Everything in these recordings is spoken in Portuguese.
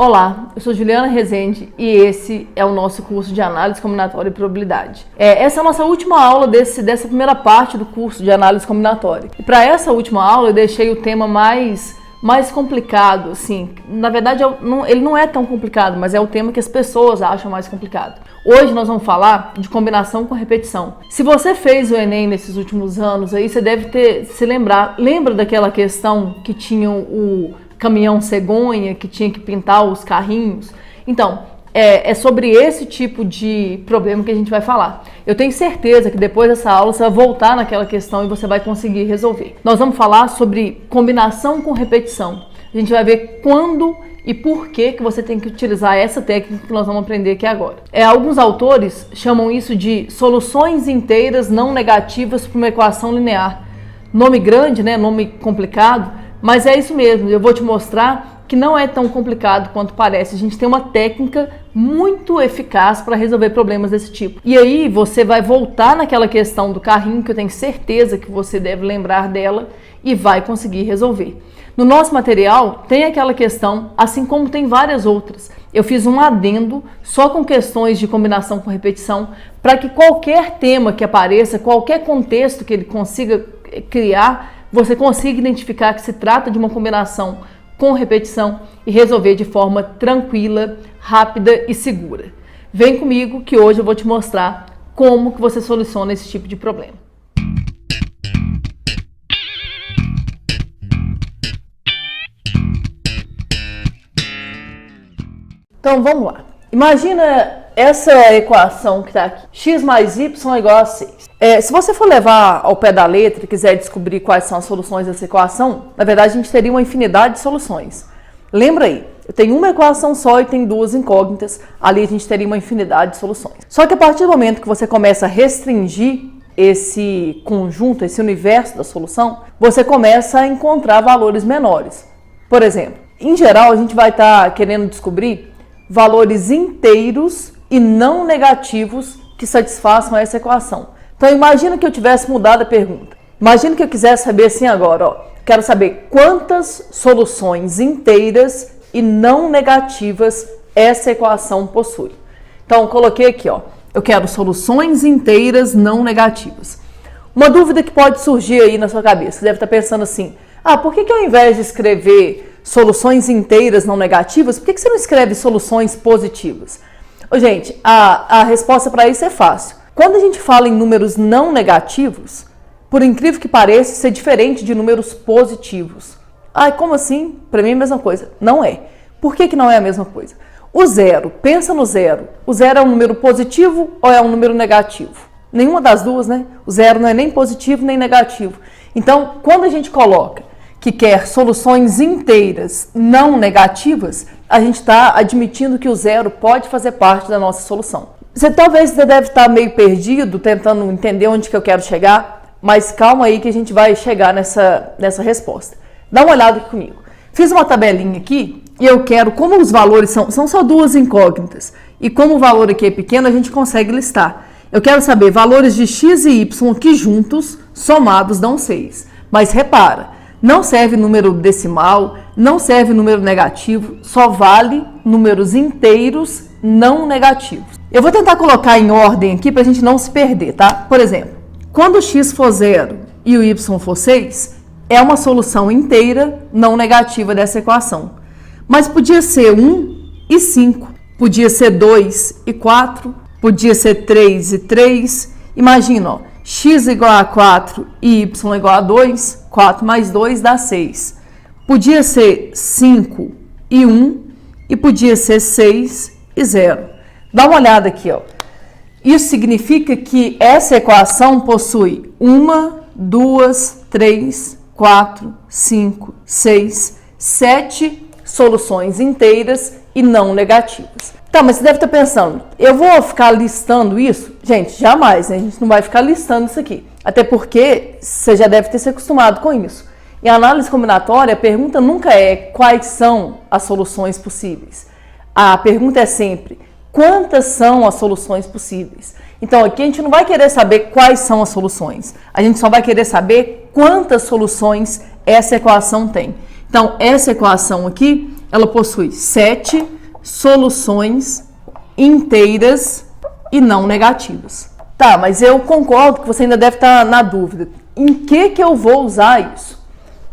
Olá, eu sou Juliana Rezende e esse é o nosso curso de Análise Combinatória e Probabilidade. Essa é a nossa última aula dessa primeira parte do curso de Análise Combinatória. E para essa última aula eu deixei o tema mais complicado, assim. Na verdade ele não é tão complicado, mas é o tema que as pessoas acham mais complicado. Hoje nós vamos falar de combinação com repetição. Se você fez o Enem nesses últimos anos, aí você deve se lembra daquela questão que tinha o caminhão cegonha, que tinha que pintar os carrinhos? Então, é sobre esse tipo de problema que a gente vai falar. Eu tenho certeza que depois dessa aula você vai voltar naquela questão e você vai conseguir resolver. Nós vamos falar sobre combinação com repetição. A gente vai ver quando e por que você tem que utilizar essa técnica que nós vamos aprender aqui agora. Alguns autores chamam isso de soluções inteiras não negativas para uma equação linear. Nome grande, né? Nome complicado, mas é isso mesmo. Eu vou te mostrar que não é tão complicado quanto parece. A gente tem uma técnica muito eficaz para resolver problemas desse tipo. E aí você vai voltar naquela questão do carrinho, que eu tenho certeza que você deve lembrar dela, e vai conseguir resolver. No nosso material tem aquela questão, assim como tem várias outras. Eu fiz um adendo só com questões de combinação com repetição, para que qualquer tema que apareça, qualquer contexto que ele consiga criar, você consiga identificar que se trata de uma combinação com repetição e resolver de forma tranquila, rápida e segura. Vem comigo que hoje eu vou te mostrar como que você soluciona esse tipo de problema. Então vamos lá. Imagina essa equação que está aqui. X mais y é igual a 6. Se você for levar ao pé da letra e quiser descobrir quais são as soluções dessa equação, na verdade a gente teria uma infinidade de soluções. Lembra aí, eu tenho uma equação só e tem duas incógnitas, ali a gente teria uma infinidade de soluções. Só que a partir do momento que você começa a restringir esse conjunto, esse universo da solução, você começa a encontrar valores menores. Por exemplo, em geral a gente vai estar querendo descobrir valores inteiros e não negativos que satisfaçam essa equação. Então imagina que eu tivesse mudado a pergunta. Imagina que eu quisesse saber assim agora, quero saber quantas soluções inteiras e não negativas essa equação possui. Então coloquei aqui, eu quero soluções inteiras não negativas. Uma dúvida que pode surgir aí na sua cabeça, você deve estar pensando assim, por que ao invés de escrever soluções inteiras não negativas, por que você não escreve soluções positivas? Gente, a resposta para isso é fácil. Quando a gente fala em números não negativos, por incrível que pareça, isso é diferente de números positivos. Como assim? Para mim é a mesma coisa. Não é. Por que não é a mesma coisa? O zero, pensa no zero. O zero é um número positivo ou é um número negativo? Nenhuma das duas, né? O zero não é nem positivo nem negativo. Então, quando a gente coloca que quer soluções inteiras não negativas, a gente está admitindo que o zero pode fazer parte da nossa solução. Talvez você deve estar meio perdido, tentando entender onde que eu quero chegar, mas calma aí que a gente vai chegar nessa resposta. Dá uma olhada aqui comigo. Fiz uma tabelinha aqui e eu quero, como os valores são só duas incógnitas, e como o valor aqui é pequeno, a gente consegue listar. Eu quero saber valores de x e y que juntos, somados, dão 6. Mas repara, não serve número decimal, não serve número negativo, só vale números inteiros não negativos. Eu vou tentar colocar em ordem aqui para a gente não se perder, tá? Por exemplo, quando o x for 0 e o y for 6, é uma solução inteira não negativa dessa equação. Mas podia ser 1 e 5, podia ser 2 e 4, podia ser 3 e 3. Imagina, x igual a 4 e y igual a 2, 4 mais 2 dá 6. Podia ser 5 e 1 e podia ser 6 e 0. Dá uma olhada aqui, Isso significa que essa equação possui 1, 2, 3, 4, 5, 6, 7 soluções inteiras e não negativas. Tá, mas você deve estar pensando, eu vou ficar listando isso? Gente, jamais, né? A gente não vai ficar listando isso aqui. Até porque você já deve ter se acostumado com isso. Em análise combinatória, a pergunta nunca é quais são as soluções possíveis. A pergunta é sempre quantas são as soluções possíveis. Então aqui a gente não vai querer saber quais são as soluções. A gente só vai querer saber quantas soluções essa equação tem. Então essa equação aqui ela possui 7 soluções inteiras e não negativas. Tá, mas eu concordo que você ainda deve estar na dúvida. Em que eu vou usar isso?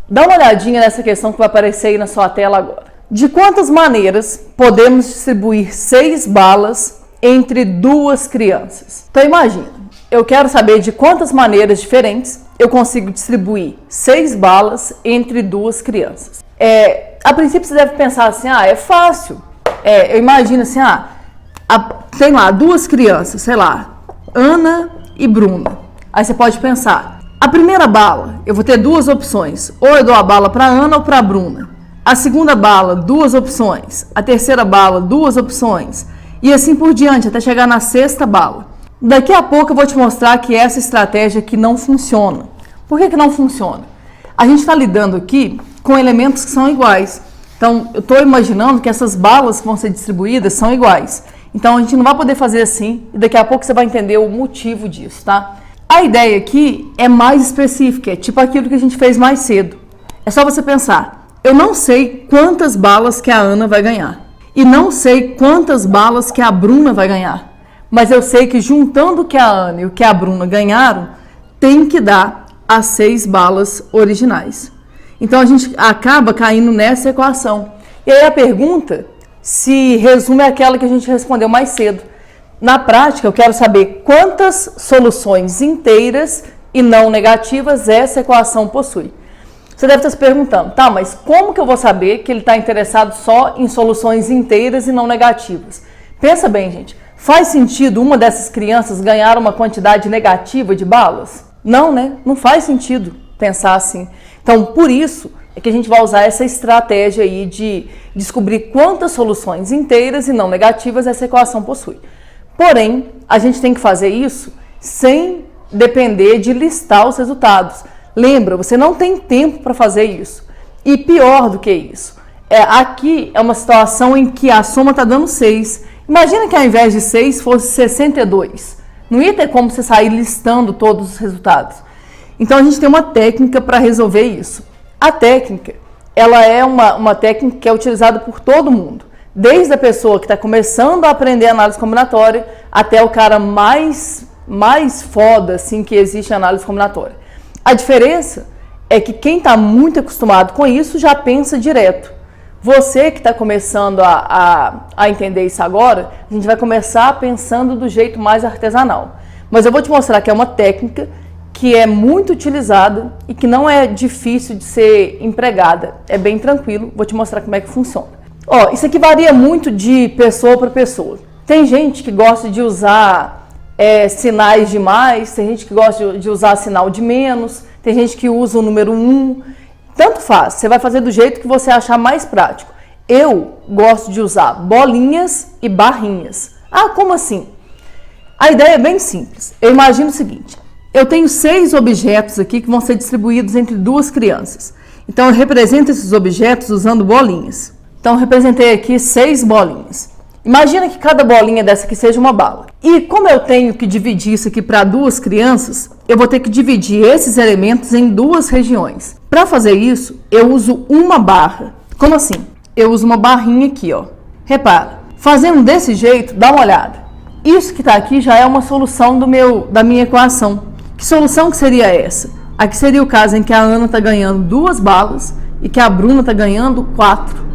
Dá uma olhadinha nessa questão que vai aparecer aí na sua tela agora. De quantas maneiras podemos distribuir 6 balas entre 2 crianças? Então imagina, eu quero saber de quantas maneiras diferentes eu consigo distribuir 6 balas entre 2 crianças. A princípio você deve pensar assim, é fácil. Eu imagino assim, tem lá 2 crianças, sei lá, Ana e Bruna. Aí você pode pensar, a primeira bala, eu vou ter 2 opções. Ou eu dou a bala para Ana ou para Bruna. A segunda bala, 2 opções. A terceira bala, 2 opções. E assim por diante, até chegar na 6ª bala. Daqui a pouco eu vou te mostrar que essa estratégia aqui não funciona. Por que não funciona? A gente está lidando aqui com elementos que são iguais. Então, eu estou imaginando que essas balas que vão ser distribuídas são iguais. Então, a gente não vai poder fazer assim. E daqui a pouco você vai entender o motivo disso, tá? A ideia aqui é mais específica, é tipo aquilo que a gente fez mais cedo. É só você pensar, eu não sei quantas balas que a Ana vai ganhar. E não sei quantas balas que a Bruna vai ganhar. Mas eu sei que juntando o que a Ana e o que a Bruna ganharam, tem que dar as 6 balas originais. Então a gente acaba caindo nessa equação. E aí a pergunta se resume àquela que a gente respondeu mais cedo. Na prática, eu quero saber quantas soluções inteiras e não negativas essa equação possui. Você deve estar se perguntando, tá, mas como que eu vou saber que ele está interessado só em soluções inteiras e não negativas? Pensa bem, gente. Faz sentido uma dessas crianças ganhar uma quantidade negativa de balas? Não, né? Não faz sentido pensar assim. Então, por isso é que a gente vai usar essa estratégia aí de descobrir quantas soluções inteiras e não negativas essa equação possui. Porém, a gente tem que fazer isso sem depender de listar os resultados. Lembra, você não tem tempo para fazer isso. E pior do que isso, aqui é uma situação em que a soma está dando 6. Imagina que ao invés de 6 fosse 62. Não ia ter como você sair listando todos os resultados. Então a gente tem uma técnica para resolver isso. A técnica, ela é uma técnica que é utilizada por todo mundo. Desde a pessoa que está começando a aprender análise combinatória até o cara mais foda assim, que existe em análise combinatória. A diferença é que quem está muito acostumado com isso já pensa direto. Você que está começando a entender isso agora, a gente vai começar pensando do jeito mais artesanal. Mas eu vou te mostrar que é uma técnica que é muito utilizada e que não é difícil de ser empregada. É bem tranquilo, vou te mostrar como é que funciona. Isso aqui varia muito de pessoa para pessoa. Tem gente que gosta de usar sinais de mais, tem gente que gosta de usar sinal de menos, tem gente que usa o número 1. Tanto faz, você vai fazer do jeito que você achar mais prático. Eu gosto de usar bolinhas e barrinhas. Como assim? A ideia é bem simples. Eu imagino o seguinte, eu tenho 6 objetos aqui que vão ser distribuídos entre 2 crianças. Então eu represento esses objetos usando bolinhas. Então eu representei aqui 6 bolinhas. Imagina que cada bolinha dessa aqui seja uma bala. E como eu tenho que dividir isso aqui para 2 crianças, eu vou ter que dividir esses elementos em 2 regiões. Para fazer isso, eu uso uma barra. Como assim? Eu uso uma barrinha aqui, ó. Repara, fazendo desse jeito, dá uma olhada. Isso que está aqui já é uma solução da minha equação. Que solução que seria essa? Aqui seria o caso em que a Ana está ganhando 2 balas e que a Bruna está ganhando 4.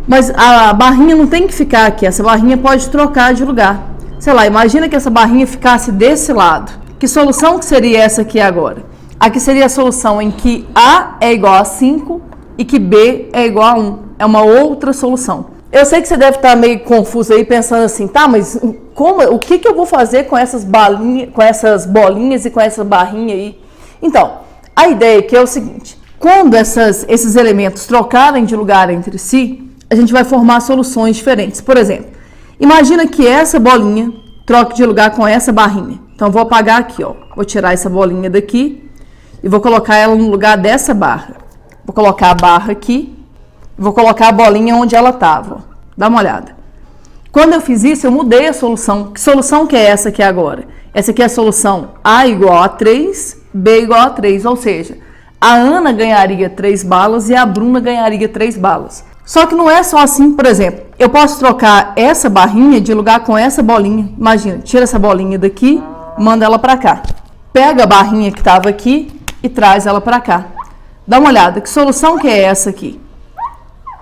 Mas a barrinha não tem que ficar aqui, essa barrinha pode trocar de lugar. Sei lá, imagina que essa barrinha ficasse desse lado. Que solução que seria essa aqui agora? Aqui seria a solução em que A é igual a 5 e que B é igual a 1. É uma outra solução. Eu sei que você deve estar meio confuso aí, pensando assim, tá, mas o que eu vou fazer com essas bolinhas e com essa barrinha aí? Então, a ideia aqui é o seguinte, quando esses elementos trocarem de lugar entre si, a gente vai formar soluções diferentes. Por exemplo, imagina que essa bolinha troque de lugar com essa barrinha. Então, eu vou apagar aqui, ó. Vou tirar essa bolinha daqui e vou colocar ela no lugar dessa barra. Vou colocar a barra aqui e vou colocar a bolinha onde ela estava. Dá uma olhada. Quando eu fiz isso, eu mudei a solução. Que solução que é essa aqui agora? Essa aqui é a solução A igual a 3, B igual a 3. Ou seja, a Ana ganharia 3 balas e a Bruna ganharia 3 balas. Só que não é só assim, por exemplo, eu posso trocar essa barrinha de lugar com essa bolinha. Imagina, tira essa bolinha daqui, manda ela para cá. Pega a barrinha que estava aqui e traz ela para cá. Dá uma olhada, que solução que é essa aqui?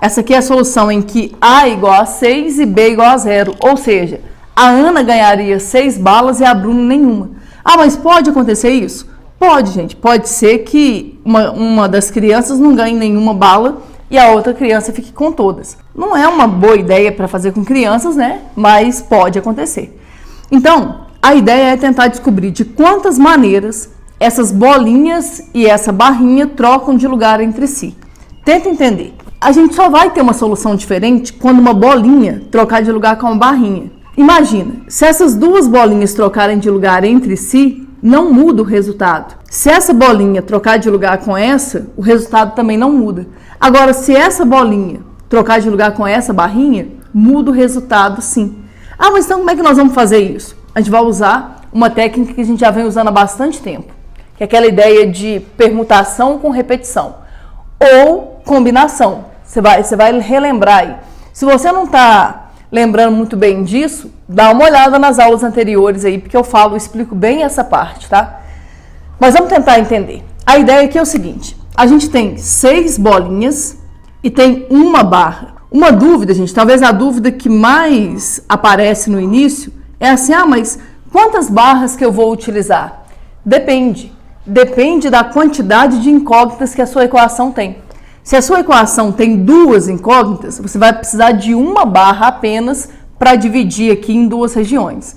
Essa aqui é a solução em que A igual a 6 e B igual a 0. Ou seja, a Ana ganharia 6 balas e a Bruna nenhuma. Ah, mas pode acontecer isso? Pode, gente. Pode ser que uma das crianças não ganhe nenhuma bala e a outra criança fique com todas. Não é uma boa ideia para fazer com crianças, né? Mas pode acontecer. Então, a ideia é tentar descobrir de quantas maneiras essas bolinhas e essa barrinha trocam de lugar entre si. Tenta entender. A gente só vai ter uma solução diferente quando uma bolinha trocar de lugar com uma barrinha. Imagina, se essas duas bolinhas trocarem de lugar entre si, não muda o resultado. Se essa bolinha trocar de lugar com essa, o resultado também não muda. Agora, se essa bolinha trocar de lugar com essa barrinha, muda o resultado sim. Ah, mas então como é que nós vamos fazer isso? A gente vai usar uma técnica que a gente já vem usando há bastante tempo, que é aquela ideia de permutação com repetição ou combinação. Você vai relembrar aí. Se você não está lembrando muito bem disso, dá uma olhada nas aulas anteriores aí, porque eu explico bem essa parte, tá? Mas vamos tentar entender. A ideia aqui é o seguinte, a gente tem 6 bolinhas e tem uma barra. Uma dúvida, gente, talvez a dúvida que mais aparece no início é assim, mas quantas barras que eu vou utilizar? Depende da quantidade de incógnitas que a sua equação tem. Se a sua equação tem 2 incógnitas, você vai precisar de uma barra apenas para dividir aqui em 2 regiões.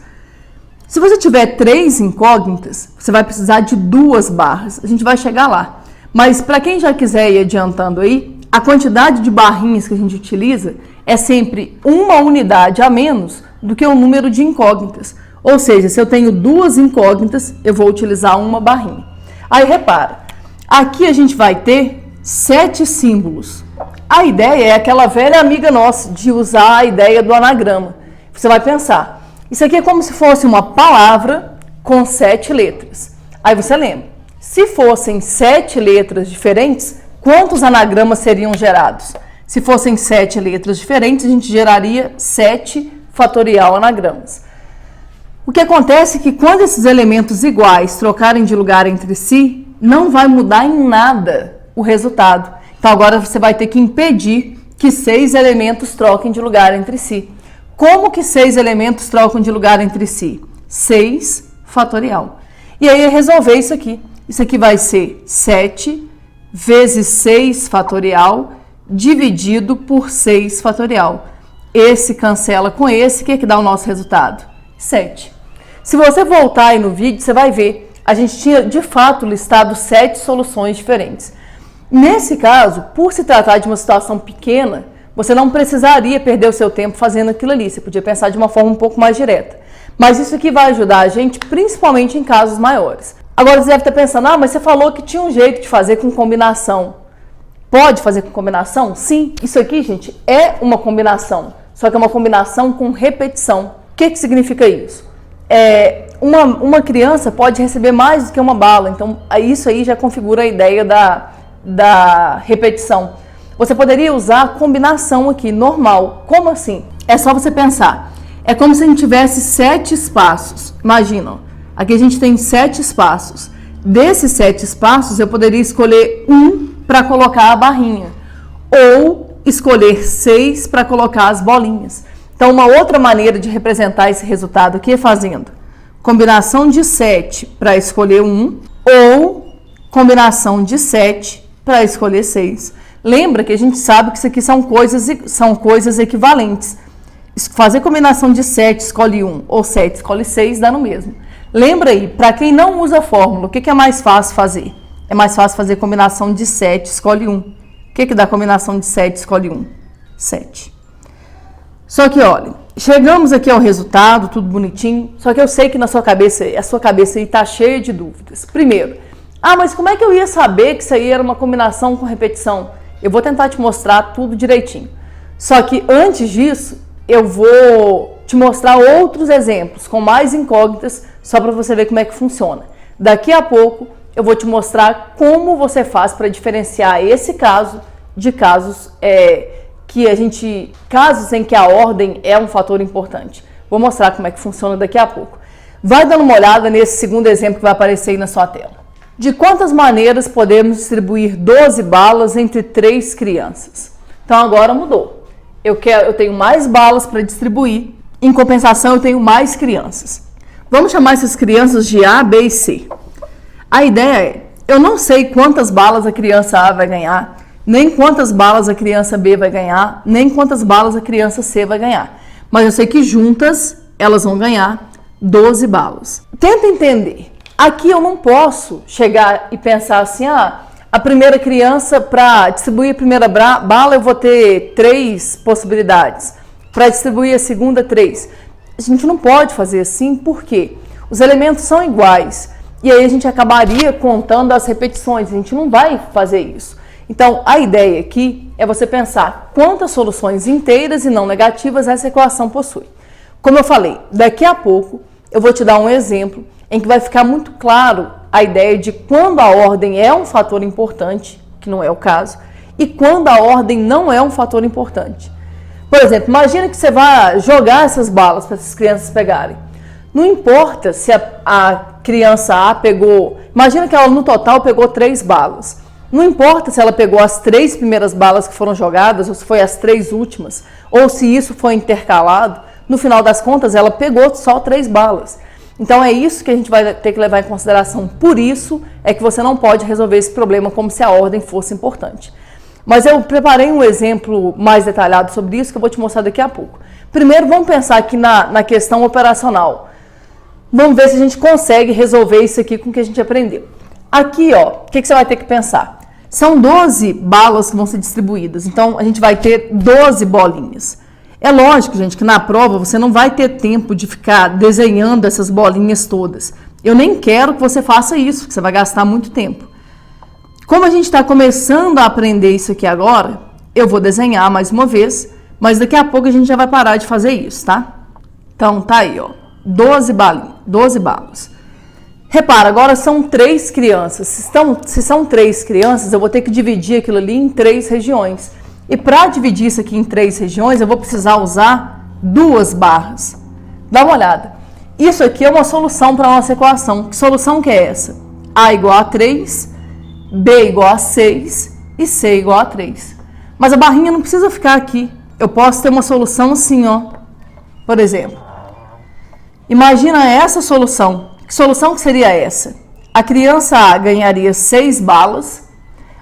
Se você tiver 3 incógnitas, você vai precisar de 2 barras. A gente vai chegar lá. Mas para quem já quiser ir adiantando aí, a quantidade de barrinhas que a gente utiliza é sempre uma unidade a menos do que o número de incógnitas. Ou seja, se eu tenho 2 incógnitas, eu vou utilizar uma barrinha. Aí repara, aqui a gente vai ter 7 símbolos. A ideia é aquela velha amiga nossa de usar a ideia do anagrama. Você vai pensar, isso aqui é como se fosse uma palavra com 7 letras. Aí você lembra, se fossem 7 letras diferentes, quantos anagramas seriam gerados? Se fossem 7 letras diferentes, a gente geraria 7 fatorial anagramas. O que acontece é que quando esses elementos iguais trocarem de lugar entre si, não vai mudar em nada o resultado. Então agora você vai ter que impedir que 6 elementos troquem de lugar entre si. Como que 6 elementos trocam de lugar entre si? 6 fatorial. E aí é resolver isso aqui. Isso aqui vai ser 7 vezes 6 fatorial dividido por 6 fatorial. Esse cancela com esse, que dá o nosso resultado? 7. Se você voltar aí no vídeo, você vai ver, a gente tinha de fato listado 7 soluções diferentes. Nesse caso, por se tratar de uma situação pequena, você não precisaria perder o seu tempo fazendo aquilo ali. Você podia pensar de uma forma um pouco mais direta. Mas isso aqui vai ajudar a gente, principalmente em casos maiores. Agora você deve estar pensando, mas você falou que tinha um jeito de fazer com combinação. Pode fazer com combinação? Sim. Isso aqui, gente, é uma combinação. Só que é uma combinação com repetição. O que significa isso? Uma criança pode receber mais do que uma bala. Então, isso aí já configura a ideia da repetição. Você poderia usar a combinação aqui, normal. Como assim? É só você pensar. É como se a gente tivesse 7 espaços. Imagina, aqui a gente tem 7 espaços. Desses 7 espaços, eu poderia escolher um para colocar a barrinha. Ou escolher 6 para colocar as bolinhas. Então, uma outra maneira de representar esse resultado aqui é fazendo combinação de 7 para escolher 1 ou combinação de 7 para escolher 6. Lembra que a gente sabe que isso aqui são coisas equivalentes. Fazer combinação de 7 escolhe 1 ou 7 escolhe 6 dá no mesmo. Lembra aí, para quem não usa a fórmula, o que é mais fácil fazer? É mais fácil fazer combinação de 7 escolhe 1. O que dá combinação de 7 escolhe 1? 7. Só que olha, chegamos aqui ao resultado, tudo bonitinho, só que eu sei que a sua cabeça aí está cheia de dúvidas. Primeiro, mas como é que eu ia saber que isso aí era uma combinação com repetição? Eu vou tentar te mostrar tudo direitinho. Só que antes disso, eu vou te mostrar outros exemplos com mais incógnitas, só para você ver como é que funciona. Daqui a pouco, eu vou te mostrar como você faz para diferenciar esse caso de casos que a gente, casos em que a ordem é um fator importante. Vou mostrar como é que funciona daqui a pouco. Vai dando uma olhada nesse segundo exemplo que vai aparecer aí na sua tela. De quantas maneiras podemos distribuir 12 balas entre 3 crianças? Então agora mudou. Eu tenho mais balas para distribuir, em compensação eu tenho mais crianças. Vamos chamar essas crianças de A, B e C. A ideia é, eu não sei quantas balas a criança A vai ganhar, nem quantas balas a criança B vai ganhar, nem quantas balas a criança C vai ganhar. Mas eu sei que juntas elas vão ganhar 12 balas. Tenta entender. Aqui eu não posso chegar e pensar assim, a primeira criança, para distribuir a primeira bala, eu vou ter 3 possibilidades. Para distribuir a segunda, 3. A gente não pode fazer assim, porque os elementos são iguais. E aí a gente acabaria contando as repetições. A gente não vai fazer isso. Então, a ideia aqui é você pensar quantas soluções inteiras e não negativas essa equação possui. Como eu falei, daqui a pouco eu vou te dar um exemplo em que vai ficar muito claro a ideia de quando a ordem é um fator importante, que não é o caso, e quando a ordem não é um fator importante. Por exemplo, imagina que você vai jogar essas balas para essas crianças pegarem. Não importa se a criança A pegou... Imagina que ela no total pegou 3 balas. Não importa se ela pegou as 3 primeiras balas que foram jogadas, ou se foi as 3 últimas, ou se isso foi intercalado. No final das contas, ela pegou só 3 balas. Então é isso que a gente vai ter que levar em consideração. Por isso é que você não pode resolver esse problema como se a ordem fosse importante. Mas eu preparei um exemplo mais detalhado sobre isso que eu vou te mostrar daqui a pouco. Primeiro, vamos pensar aqui na questão operacional. Vamos ver se a gente consegue resolver isso aqui com o que a gente aprendeu. Aqui, ó, o que você vai ter que pensar? São 12 balas que vão ser distribuídas. Então, a gente vai ter 12 bolinhas. É lógico, gente, que na prova você não vai ter tempo de ficar desenhando essas bolinhas todas. Eu nem quero que você faça isso, porque você vai gastar muito tempo. Como a gente está começando a aprender isso aqui agora, eu vou desenhar mais uma vez, mas daqui a pouco a gente já vai parar de fazer isso, tá? Então, tá aí, ó, 12 balas. Repara, agora são 3 crianças. Se são 3 crianças, eu vou ter que dividir aquilo ali em 3 regiões. E para dividir isso aqui em 3 regiões, eu vou precisar usar 2 barras. Dá uma olhada. Isso aqui é uma solução para a nossa equação. Que solução que é essa? A igual a 3, B igual a 6 e C igual a 3. Mas a barrinha não precisa ficar aqui. Eu posso ter uma solução assim, ó. Por exemplo, imagina essa solução. Que solução que seria essa? A criança A ganharia 6 balas,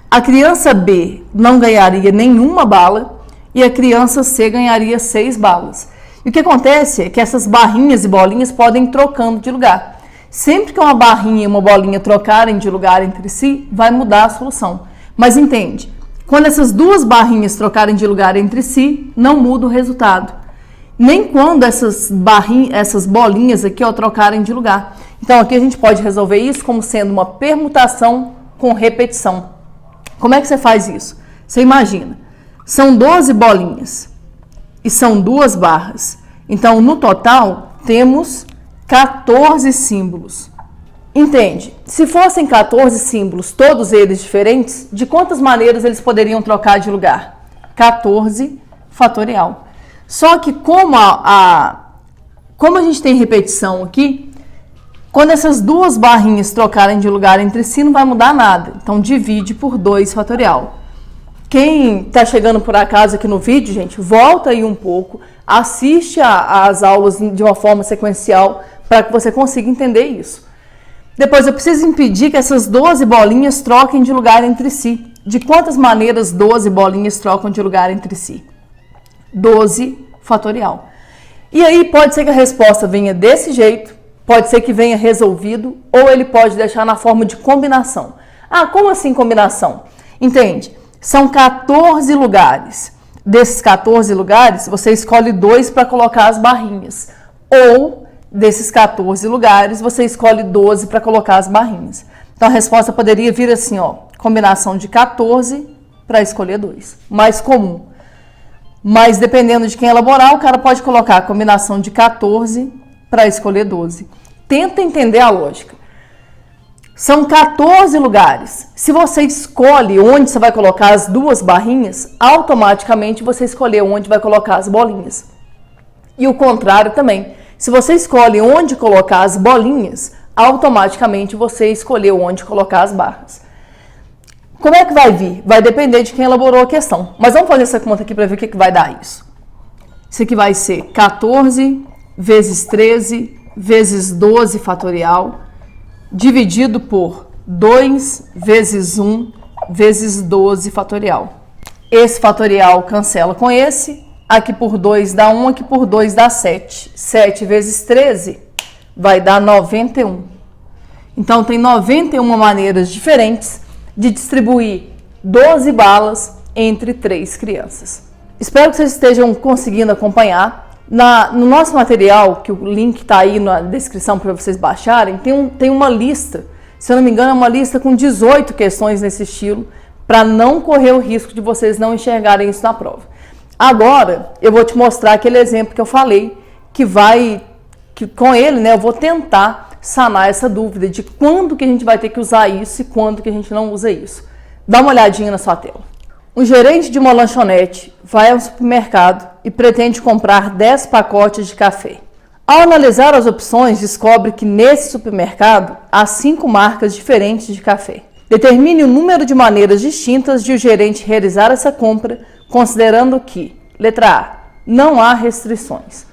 a criança B não ganharia nenhuma bala e a criança C ganharia 6 balas. E o que acontece é que essas barrinhas e bolinhas podem ir trocando de lugar. Sempre que uma barrinha e uma bolinha trocarem de lugar entre si, vai mudar a solução. Mas entende, quando essas 2 barrinhas trocarem de lugar entre si, não muda o resultado. Nem quando essas bolinhas aqui, ó, trocarem de lugar. Então, aqui a gente pode resolver isso como sendo uma permutação com repetição. Como é que você faz isso? Você imagina, são 12 bolinhas e são 2 barras. Então, no total, temos 14 símbolos. Entende? Se fossem 14 símbolos, todos eles diferentes, de quantas maneiras eles poderiam trocar de lugar? 14 fatorial. Só que como a gente tem repetição aqui, quando essas 2 barrinhas trocarem de lugar entre si, não vai mudar nada. Então, divide por 2 fatorial. Quem está chegando por acaso aqui no vídeo, gente, volta aí um pouco, assiste às aulas de uma forma sequencial para que você consiga entender isso. Depois, eu preciso impedir que essas 12 bolinhas troquem de lugar entre si. De quantas maneiras 12 bolinhas trocam de lugar entre si? 12 fatorial. E aí, pode ser que a resposta venha desse jeito, pode ser que venha resolvido, ou ele pode deixar na forma de combinação. Ah, como assim combinação? Entende? São 14 lugares. Desses 14 lugares, você escolhe 2 para colocar as barrinhas. Ou, desses 14 lugares, você escolhe 12 para colocar as barrinhas. Então, a resposta poderia vir assim, ó, combinação de 14 para escolher 2. Mais comum. Mas, dependendo de quem elaborar, o cara pode colocar a combinação de 14 para escolher 12. Tenta entender a lógica. São 14 lugares. Se você escolhe onde você vai colocar as duas barrinhas, automaticamente você escolheu onde vai colocar as bolinhas. E o contrário também. Se você escolhe onde colocar as bolinhas, automaticamente você escolheu onde colocar as barras. Como é que vai vir? Vai depender de quem elaborou a questão. Mas vamos fazer essa conta aqui para ver o que vai dar isso. Isso aqui vai ser 14 vezes 13 vezes 12 fatorial, dividido por 2 vezes 1 vezes 12 fatorial. Esse fatorial cancela com esse. Aqui por 2 dá 1, aqui por 2 dá 7. 7 vezes 13 vai dar 91. Então, tem 91 maneiras diferentes de distribuir 12 balas entre 3 crianças. Espero que vocês estejam conseguindo acompanhar. No nosso material, que o link está aí na descrição para vocês baixarem, tem uma lista, se eu não me engano, é uma lista com 18 questões nesse estilo, para não correr o risco de vocês não enxergarem isso na prova. Agora, eu vou te mostrar aquele exemplo que eu falei, que com ele, né, eu vou tentar sanar essa dúvida de quando que a gente vai ter que usar isso e quando que a gente não usa isso. Dá uma olhadinha na sua tela. Um gerente de uma lanchonete vai ao supermercado e pretende comprar 10 pacotes de café. Ao analisar as opções, descobre que nesse supermercado há 5 marcas diferentes de café. Determine o número de maneiras distintas de o gerente realizar essa compra, considerando que, letra A, não há restrições.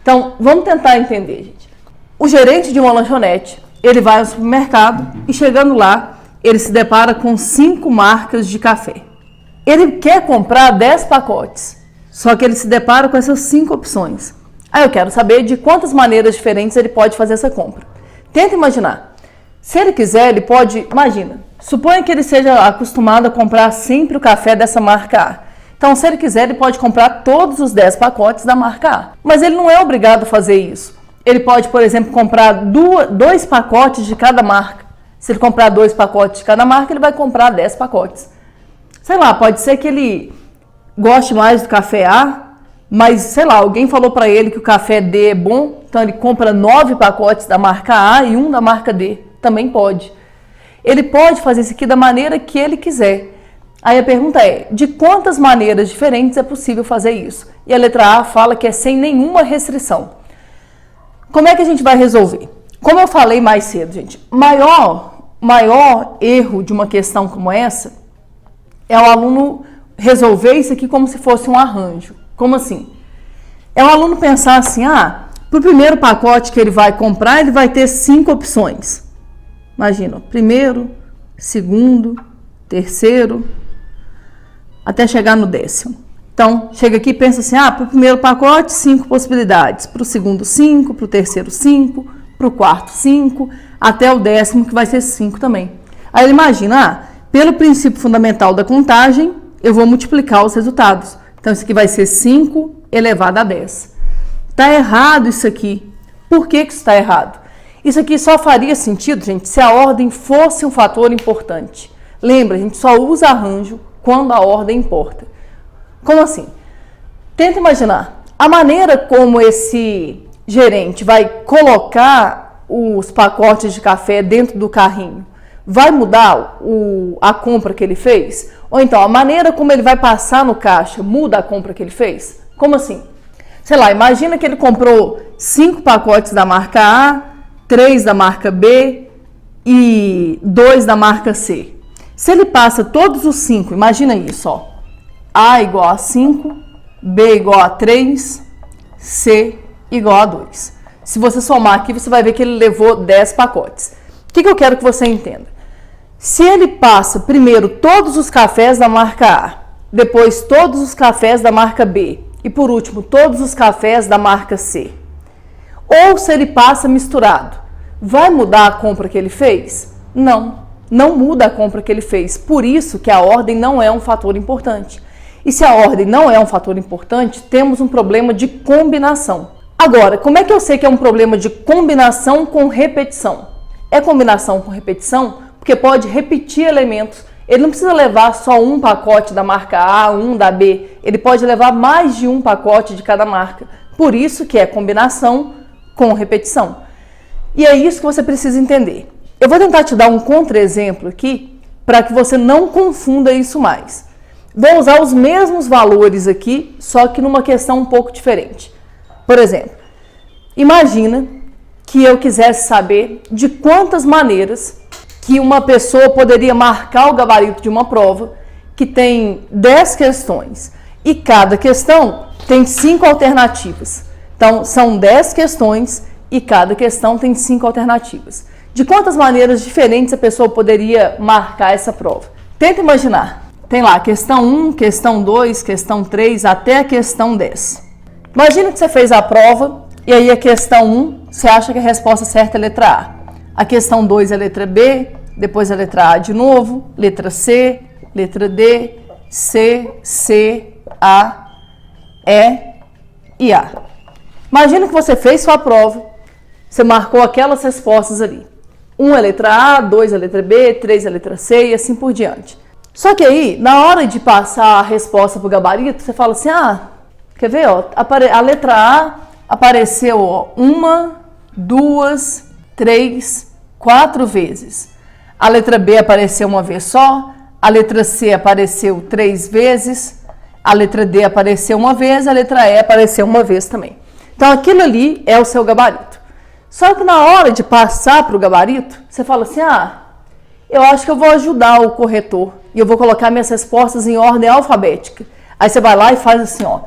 Então, vamos tentar entender, gente. O gerente de uma lanchonete, ele vai ao supermercado e chegando lá, ele se depara com 5 marcas de café. Ele quer comprar 10 pacotes, só que ele se depara com essas 5 opções. Aí eu quero saber de quantas maneiras diferentes ele pode fazer essa compra. Tenta imaginar. Se ele quiser, ele pode... Imagina, suponha que ele seja acostumado a comprar sempre o café dessa marca A. Então, se ele quiser, ele pode comprar todos os 10 pacotes da marca A. Mas ele não é obrigado a fazer isso. Ele pode, por exemplo, comprar 2 pacotes de cada marca. Se ele comprar 2 pacotes de cada marca, ele vai comprar 10 pacotes. Sei lá, pode ser que ele goste mais do café A, mas, sei lá, alguém falou para ele que o café D é bom, então ele compra 9 pacotes da marca A e 1 da marca D. Também pode. Ele pode fazer isso aqui da maneira que ele quiser. Aí a pergunta é, de quantas maneiras diferentes é possível fazer isso? E a letra A fala que é sem nenhuma restrição. Como é que a gente vai resolver? Como eu falei mais cedo, gente, maior erro de uma questão como essa é o aluno resolver isso aqui como se fosse um arranjo. Como assim? É o aluno pensar assim, para o primeiro pacote que ele vai comprar, ele vai ter 5 opções. Imagina, primeiro, segundo, terceiro, até chegar no 10º. Então, chega aqui e pensa assim, para o primeiro pacote, 5 possibilidades. Para o segundo, 5, para o terceiro, 5, para o quarto, 5, até o 10º, que vai ser 5 também. Aí ele imagina, pelo princípio fundamental da contagem, eu vou multiplicar os resultados. Então, isso aqui vai ser 5 elevado a 10. Está errado isso aqui. Por que isso está errado? Isso aqui só faria sentido, gente, se a ordem fosse um fator importante. Lembra, a gente só usa arranjo quando a ordem importa. Como assim? Tenta imaginar. A maneira como esse gerente vai colocar os pacotes de café dentro do carrinho vai mudar a compra que ele fez? Ou então, a maneira como ele vai passar no caixa muda a compra que ele fez? Como assim? Sei lá, imagina que ele comprou 5 pacotes da marca A, 3 da marca B e 2 da marca C. Se ele passa todos os 5, imagina isso, ó. A igual a 5, B igual a 3, C igual a 2. Se você somar aqui, você vai ver que ele levou 10 pacotes. O que eu quero que você entenda? Se ele passa primeiro todos os cafés da marca A, depois todos os cafés da marca B e por último todos os cafés da marca C, ou se ele passa misturado, vai mudar a compra que ele fez? Não muda a compra que ele fez. Por isso que a ordem não é um fator importante. E se a ordem não é um fator importante, temos um problema de combinação. Agora, como é que eu sei que é um problema de combinação com repetição? É combinação com repetição porque pode repetir elementos. Ele não precisa levar só um pacote da marca A, um da B. Ele pode levar mais de um pacote de cada marca. Por isso que é combinação com repetição. E é isso que você precisa entender. Eu vou tentar te dar um contra-exemplo aqui para que você não confunda isso mais. Vou usar os mesmos valores aqui, só que numa questão um pouco diferente. Por exemplo, imagina que eu quisesse saber de quantas maneiras que uma pessoa poderia marcar o gabarito de uma prova que tem 10 questões e cada questão tem 5 alternativas. Então, são 10 questões e cada questão tem 5 alternativas. De quantas maneiras diferentes a pessoa poderia marcar essa prova? Tenta imaginar. Tem lá questão 1, questão 2, questão 3, até a questão 10. Imagina que você fez a prova e aí a questão 1, você acha que a resposta certa é a letra A. A questão 2 é a letra B, depois a letra A de novo, letra C, letra D, C, A, E e A. Imagina que você fez sua prova, você marcou aquelas respostas ali. 1 é a letra A, 2 é a letra B, 3 é a letra C e assim por diante. Só que aí, na hora de passar a resposta para o gabarito, você fala assim, quer ver, ó, a letra A apareceu, ó, 1, 2, 3, 4 vezes. A letra B apareceu uma vez só, a letra C apareceu 3 vezes, a letra D apareceu uma vez, a letra E apareceu uma vez também. Então, aquilo ali é o seu gabarito. Só que na hora de passar para o gabarito, você fala assim, eu acho que eu vou ajudar o corretor e eu vou colocar minhas respostas em ordem alfabética. Aí você vai lá e faz assim, ó,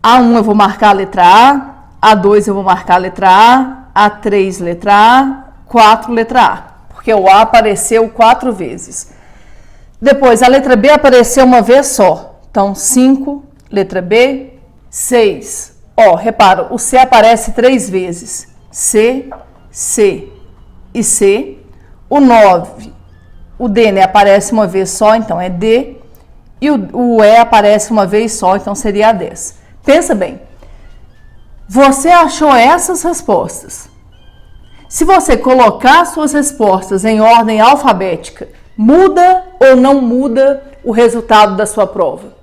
A1 eu vou marcar a letra A, A2 eu vou marcar a letra A, A3 letra A, 4 letra A, porque o A apareceu 4 vezes. Depois, a letra B apareceu uma vez só, então 5, letra B, 6. Ó, repara, o C aparece 3 vezes, C, C e C. O 9, o D, né, aparece uma vez só, então é D. E o E aparece uma vez só, então seria a 10. Pensa bem, você achou essas respostas. Se você colocar suas respostas em ordem alfabética, muda ou não muda o resultado da sua prova?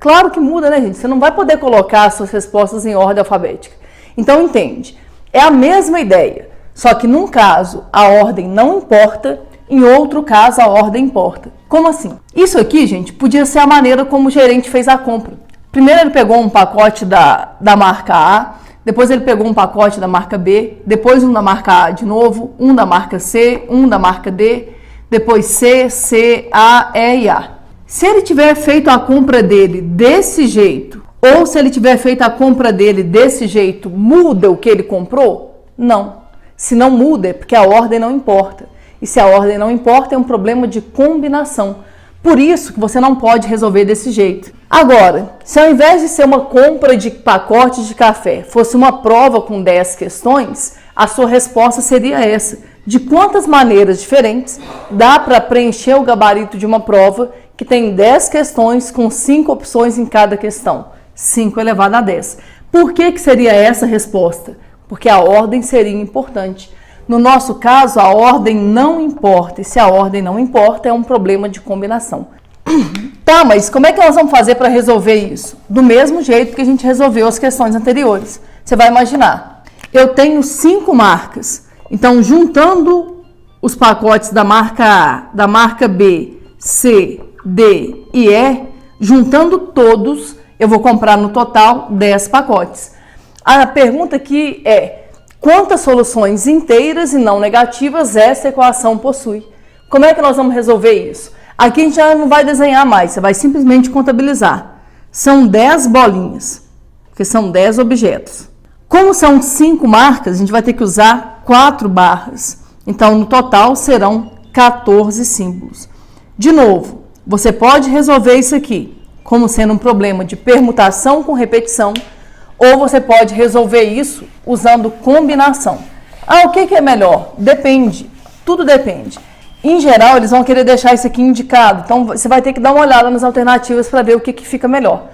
Claro que muda, né, gente? Você não vai poder colocar suas respostas em ordem alfabética. Então, entende? É a mesma ideia, só que num caso a ordem não importa, em outro caso a ordem importa. Como assim? Isso aqui, gente, podia ser a maneira como o gerente fez a compra. Primeiro ele pegou um pacote da marca A, depois ele pegou um pacote da marca B, depois um da marca A de novo, um da marca C, um da marca D, depois C, A, E e A. Se ele tiver feito a compra dele desse jeito, ou se ele tiver feito a compra dele desse jeito, muda o que ele comprou? Não. Se não muda, é porque a ordem não importa. E se a ordem não importa, é um problema de combinação. Por isso que você não pode resolver desse jeito. Agora, se ao invés de ser uma compra de pacote de café, fosse uma prova com 10 questões, a sua resposta seria essa. De quantas maneiras diferentes dá para preencher o gabarito de uma prova que tem 10 questões com 5 opções em cada questão? 5 elevado a 10. Por que seria essa a resposta? Porque a ordem seria importante. No nosso caso, a ordem não importa. E se a ordem não importa, é um problema de combinação. Tá, mas como é que nós vamos fazer para resolver isso? Do mesmo jeito que a gente resolveu as questões anteriores. Você vai imaginar, eu tenho 5 marcas. Então, juntando os pacotes da marca A, da marca B, C, D e E, juntando todos, eu vou comprar no total 10 pacotes. A pergunta aqui é, quantas soluções inteiras e não negativas essa equação possui? Como é que nós vamos resolver isso? Aqui a gente já não vai desenhar mais, você vai simplesmente contabilizar. São 10 bolinhas, porque são 10 objetos. Como são 5 marcas, a gente vai ter que usar 4 barras. Então, no total, serão 14 símbolos. De novo, você pode resolver isso aqui como sendo um problema de permutação com repetição, ou você pode resolver isso usando combinação. O que é melhor? Depende. Tudo depende. Em geral, eles vão querer deixar isso aqui indicado. Então, você vai ter que dar uma olhada nas alternativas para ver o que fica melhor.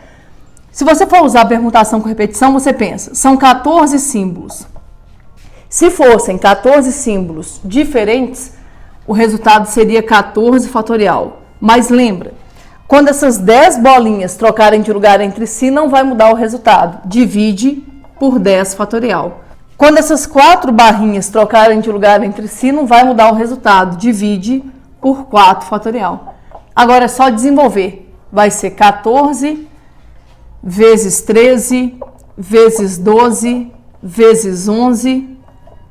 Se você for usar permutação com repetição, você pensa, são 14 símbolos. Se fossem 14 símbolos diferentes, o resultado seria 14 fatorial. Mas lembra, quando essas 10 bolinhas trocarem de lugar entre si, não vai mudar o resultado. Divide por 10 fatorial. Quando essas 4 barrinhas trocarem de lugar entre si, não vai mudar o resultado. Divide por 4 fatorial. Agora é só desenvolver. Vai ser 14 vezes 13 vezes 12 vezes 11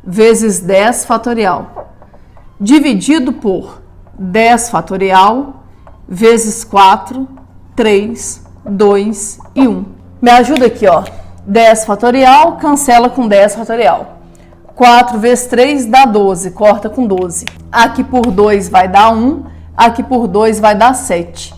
vezes 10 fatorial. Dividido por 10 fatorial vezes 4, 3, 2 e 1. Me ajuda aqui, ó. 10 fatorial, cancela com 10 fatorial. 4 vezes 3 dá 12, corta com 12. Aqui por 2 vai dar 1, aqui por 2 vai dar 7.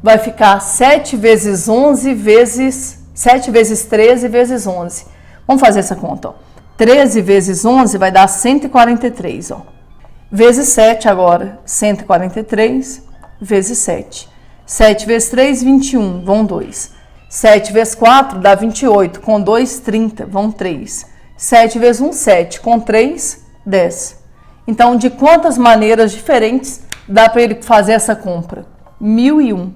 Vai ficar 7 vezes 11 vezes... 7 vezes 13 vezes 11. Vamos fazer essa conta, ó. 13 vezes 11 vai dar 143, ó. Vezes 7 agora, 143 vezes 7. 7 vezes 3, 21, vão 2. 7 vezes 4 dá 28, com 2, 30, vão 3. 7 vezes 1, 7, com 3, 10. Então, de quantas maneiras diferentes dá para ele fazer essa compra? 1001.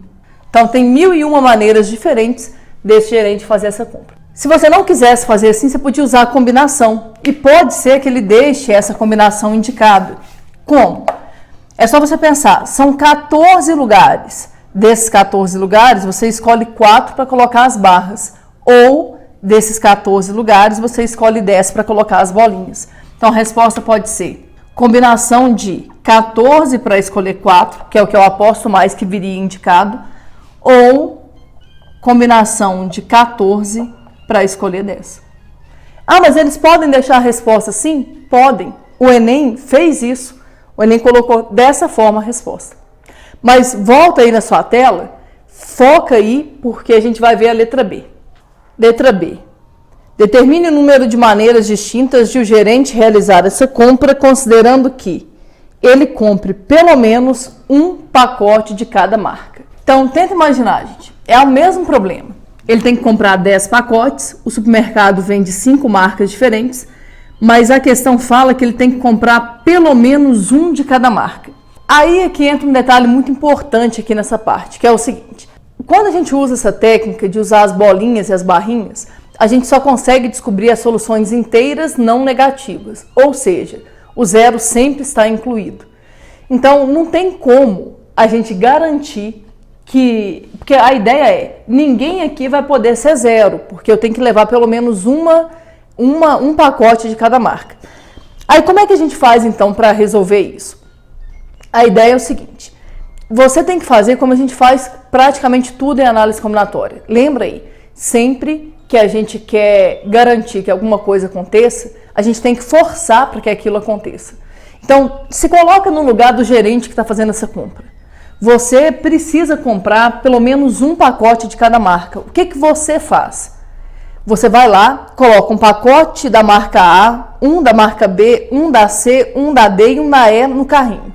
Então, tem 1001 maneiras diferentes desse gerente fazer essa compra. Se você não quisesse fazer assim, você podia usar a combinação. E pode ser que ele deixe essa combinação indicada. Como? É só você pensar, são 14 lugares. Desses 14 lugares, você escolhe 4 para colocar as barras. Ou, desses 14 lugares, você escolhe 10 para colocar as bolinhas. Então, a resposta pode ser combinação de 14 para escolher 4, que é o que eu aposto mais que viria indicado, ou combinação de 14 para escolher 10. Ah, mas eles podem deixar a resposta assim? Podem. O Enem fez isso. O Enem colocou dessa forma a resposta. Mas volta aí na sua tela, foca aí, porque a gente vai ver a letra B. Letra B. Determine o número de maneiras distintas de o gerente realizar essa compra, considerando que ele compre pelo menos um pacote de cada marca. Então, tenta imaginar, gente. É o mesmo problema. Ele tem que comprar 10 pacotes, o supermercado vende 5 marcas diferentes, mas a questão fala que ele tem que comprar pelo menos um de cada marca. Aí é que entra um detalhe muito importante aqui nessa parte, que é o seguinte. Quando a gente usa essa técnica de usar as bolinhas e as barrinhas, a gente só consegue descobrir as soluções inteiras não negativas, ou seja, o zero sempre está incluído. Então, não tem como a gente garantir porque a ideia é, ninguém aqui vai poder ser zero, porque eu tenho que levar pelo menos um pacote de cada marca. Aí, como é que a gente faz, então, para resolver isso? A ideia é o seguinte, você tem que fazer como a gente faz praticamente tudo em análise combinatória. Lembra aí, sempre que a gente quer garantir que alguma coisa aconteça, a gente tem que forçar para que aquilo aconteça. Então, se coloca no lugar do gerente que está fazendo essa compra. Você precisa comprar pelo menos um pacote de cada marca. O que você faz? Você vai lá, coloca um pacote da marca A, um da marca B, um da C, um da D e um da E no carrinho.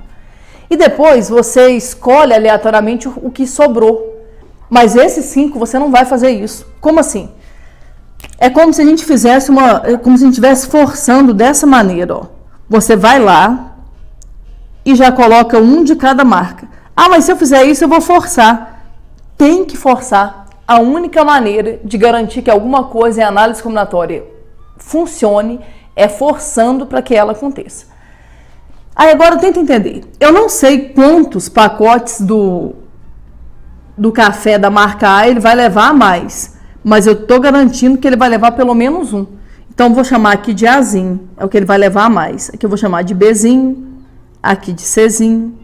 E depois você escolhe aleatoriamente o que sobrou. Mas esses 5 você não vai fazer isso. Como assim? É como se a gente fizesse como se a gente estivesse forçando dessa maneira, ó. Você vai lá e já coloca um de cada marca. Ah, mas se eu fizer isso, eu vou forçar. Tem que forçar. A única maneira de garantir que alguma coisa em análise combinatória funcione é forçando para que ela aconteça. Aí agora tenta entender. Eu não sei quantos pacotes do café da marca A ele vai levar a mais, mas eu estou garantindo que ele vai levar pelo menos um. Então, vou chamar aqui de Azinho, é o que ele vai levar a mais. Aqui eu vou chamar de Bzinho, aqui de Czinho,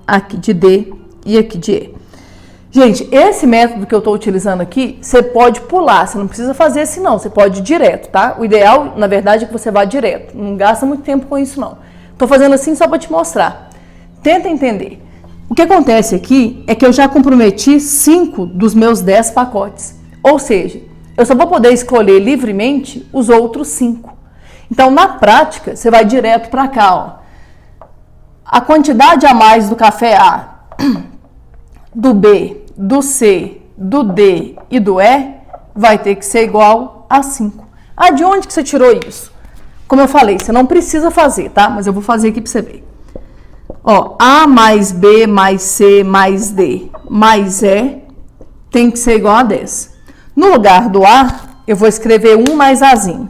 aqui de D e aqui de E. Gente, esse método que eu estou utilizando aqui, você pode pular, você não precisa fazer esse não, você pode ir direto, tá? O ideal, na verdade, é que você vá direto, não gasta muito tempo com isso não. Estou fazendo assim só para te mostrar. Tenta entender. O que acontece aqui é que eu já comprometi 5 dos meus 10 pacotes, ou seja, eu só vou poder escolher livremente os outros 5. Então, na prática, você vai direto para cá, ó. A quantidade a mais do café A, do B, do C, do D e do E vai ter que ser igual a 5. Ah, de onde que você tirou isso? Como eu falei, você não precisa fazer, tá? Mas eu vou fazer aqui para você ver. Ó, A mais B mais C mais D mais E tem que ser igual a 10. No lugar do A, eu vou escrever 1 mais Azinho.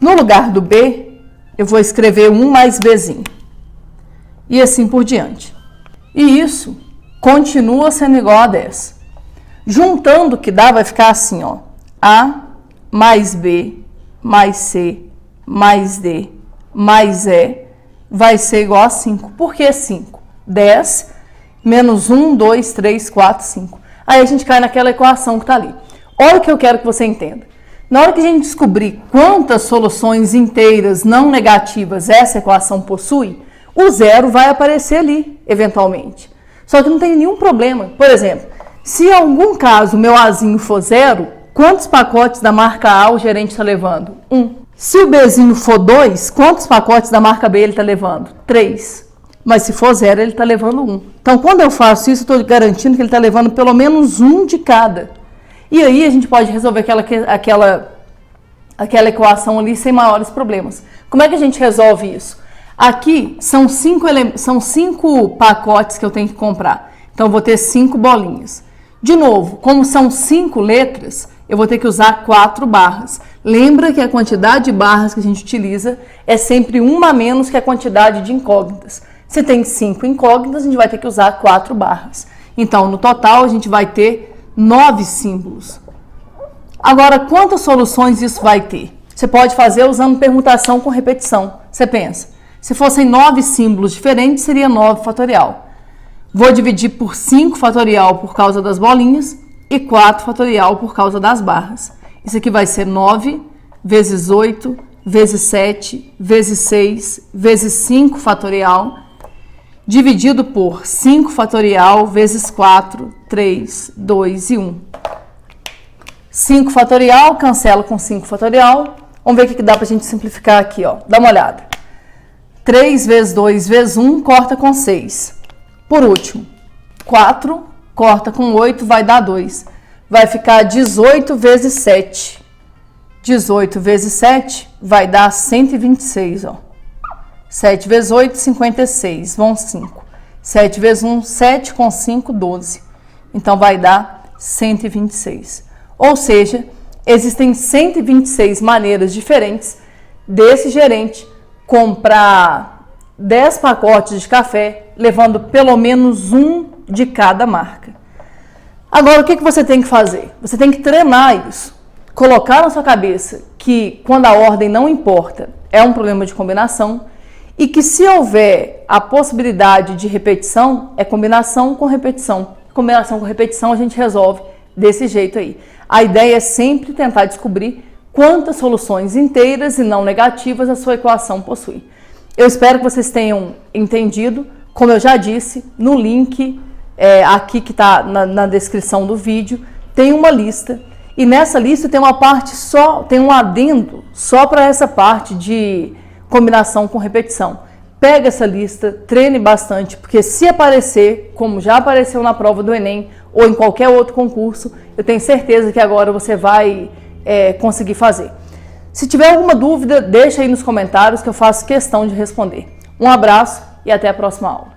No lugar do B, eu vou escrever 1 mais Bzinho. E assim por diante. E isso continua sendo igual a 10. Juntando o que dá, vai ficar assim, ó. A mais B mais C mais D mais E vai ser igual a 5. Por que 5? 10 menos 1, 2, 3, 4, 5. Aí a gente cai naquela equação que está ali. Olha o que eu quero que você entenda. Na hora que a gente descobrir quantas soluções inteiras não negativas essa equação possui, o zero vai aparecer ali, eventualmente. Só que não tem nenhum problema. Por exemplo, se em algum caso o meu Azinho for zero, quantos pacotes da marca A o gerente está levando? 1. Se o Bzinho for 2, quantos pacotes da marca B ele está levando? 3. Mas se for 0, ele está levando 1. Então, quando eu faço isso, eu estou garantindo que ele está levando pelo menos 1 de cada. E aí a gente pode resolver aquela equação ali sem maiores problemas. Como é que a gente resolve isso? Aqui são 5 pacotes que eu tenho que comprar. Então, eu vou ter 5 bolinhas. De novo, como são 5 letras, eu vou ter que usar 4 barras. Lembra que a quantidade de barras que a gente utiliza é sempre uma a menos que a quantidade de incógnitas. Se tem 5 incógnitas, a gente vai ter que usar 4 barras. Então, no total, a gente vai ter 9 símbolos. Agora, quantas soluções isso vai ter? Você pode fazer usando permutação com repetição. Você pensa, se fossem 9 símbolos diferentes, seria 9 fatorial. Vou dividir por 5 fatorial por causa das bolinhas e 4 fatorial por causa das barras. Isso aqui vai ser 9 vezes 8 vezes 7 vezes 6 vezes 5 fatorial dividido por 5 fatorial vezes 4, 3, 2 e 1. 5 fatorial, cancela com 5 fatorial. Vamos ver o que dá para a gente simplificar aqui, ó. Dá uma olhada. 3 vezes 2 vezes 1 corta com 6. Por último, 4 corta com 8 vai dar 2. Vai ficar 18 vezes 7. 18 vezes 7 vai dar 126, ó. 7 vezes 8, 56, vão 5. 7 vezes 1, 7, com 5, 12. Então, vai dar 126. Ou seja, existem 126 maneiras diferentes desse gerente comprar 10 pacotes de café, levando pelo menos um de cada marca. Agora, o que você tem que fazer? Você tem que treinar isso. Colocar na sua cabeça que, quando a ordem não importa, é um problema de combinação. E que se houver a possibilidade de repetição, é combinação com repetição. Combinação com repetição a gente resolve desse jeito aí. A ideia é sempre tentar descobrir quantas soluções inteiras e não negativas a sua equação possui. Eu espero que vocês tenham entendido. Como eu já disse, no link aqui que está na descrição do vídeo, tem uma lista. E nessa lista tem uma parte só, tem um adendo só para essa parte de combinação com repetição. Pega essa lista, treine bastante, porque se aparecer, como já apareceu na prova do Enem ou em qualquer outro concurso, eu tenho certeza que agora você vai conseguir fazer. Se tiver alguma dúvida, deixa aí nos comentários que eu faço questão de responder. Um abraço e até a próxima aula.